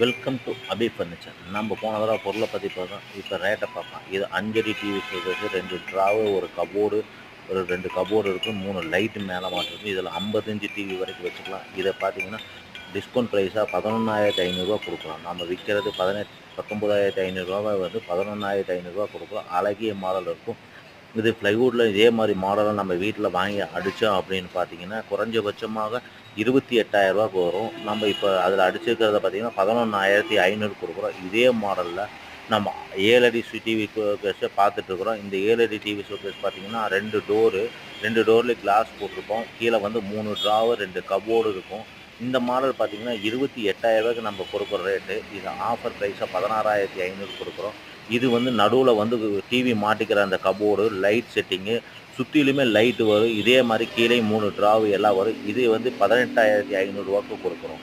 Welcome to Abhi furniture. நம்ம போன தடவை பொருளை பற்றி பார்த்தோம். இப்போ ரேட்டை பார்க்கலாம். இது 5 அடி டிவி ஷோகேஸு, 2 ட்ராவு, ஒரு கபோர்டு, ஒரு 2 கபோர்டு இருக்குது, 3 லைட்டு மேலே மாட்டிருக்கு. இதில் 50 இன்ச்சு டிவி வரைக்கும் வச்சுக்கலாம். இதை பார்த்தீங்கன்னா டிஸ்கவுண்ட் ப்ரைஸாக 11,500 கொடுக்கலாம். நம்ம விற்கிறது 19,500 வந்து 11,500 கொடுக்குறோம். அழகிய மாடல் இருக்கும். இது ப்ளைவுட்டில் இதே மாதிரி மாடலை நம்ம வீட்டில் வாங்கி அடித்தோம் அப்படின்னு பார்த்தீங்கன்னா குறைஞ்சபட்சமாக 28,000 வரும். நம்ம இப்போ அதில் அடிச்சிருக்கிறத பார்த்தீங்கன்னா 11,500 கொடுக்குறோம். இதே மாடலில் நம்ம 7 அடி டிவி ஷோகேஸை பார்த்துட்ருக்குறோம். இந்த 7 அடி டிவி ஷோகேஸ் பார்த்தீங்கன்னா 2 டோர்லேயும் கிளாஸ் போட்டிருக்கோம். கீழே வந்து 3 ட்ராவு, 2 கபோர்டு இருக்கும். இந்த மாடல் பார்த்தீங்கன்னா 28,000 நம்ம கொடுக்குற ரேட்டு. இது ஆஃபர் ப்ரைஸாக 16,500 கொடுக்குறோம். இது வந்து நடுவில் வந்து டிவி மாட்டிக்கிற அந்த கபோர்டு, லைட் செட்டிங்கு, சுற்றிலுமே லைட்டு வரும். இதே மாதிரி கீழே 3 ட்ராவு எல்லாம் வரும். இது வந்து 18,500 கொடுக்குறோம்.